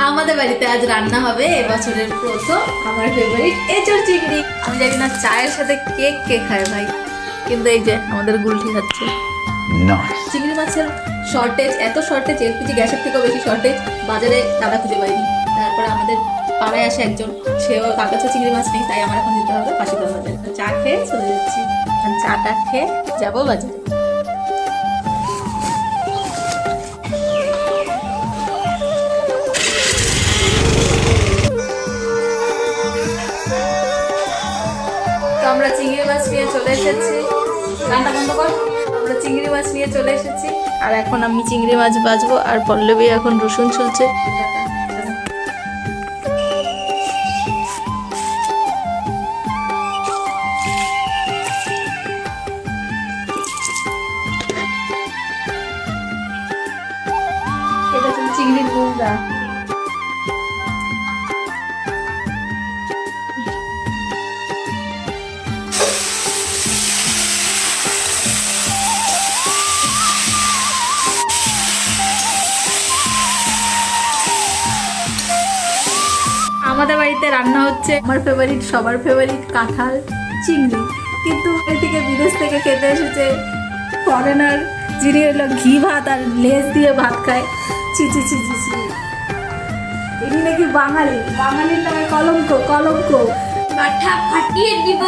আমাদের বাড়িতে আজ রান্না হবে এবছরের প্রথম আমার ফেভারিট এঁচড় চিংড়ি। আমি জানি না চায়ের সাথে কেক কে খায় ভাই, কিন্তু এই যে আমাদের গুলটি খাচ্ছে। চিংড়ি মাছের শর্টেজ, এত শর্টেজ, এলপিজি গ্যাসের থেকেও বেশি শর্টেজ, বাজারে দাদা খুঁজে পাইনি। তারপরে আমাদের পাড়ায় আসে একজন, সেও তার কাছে চিংড়ি মাছ নেই, তাই আমার এখন দিতে হবে ৫০ বাজারে। তো চা খেয়ে চলে যাচ্ছি, চাটা খেয়ে যাবো বাজারে। আমরা চিংড়ি মাছ নিয়ে চলে এসেছি, রান্না বন্ধ কর। আমরা চিংড়ি মাছ নিয়ে চলে এসেছি, আর এখন আমি চিংড়ি মাছ ভাজবো, আর পল্লবী এখন রসুন ছুলছে। এটা হচ্ছে চিংড়ির গুঁড়া। আমাদের বাড়িতে রান্না হচ্ছে আমার ফেভারিট, সবার ফেভারিট কাঁঠাল চিংড়ি, কিন্তু এদিকে বিদেশ থেকে খেতে এসেছে ফরেনার, যিনি হলো ঘি ভাত আর লেজ দিয়ে ভাত খায়। ছি ছি ছি ছি ছি, ইনি নাকি বাঙালি, বাঙালির নামে কলঙ্ক, কলঙ্ক। মাথা ফাটিয়ে দিব।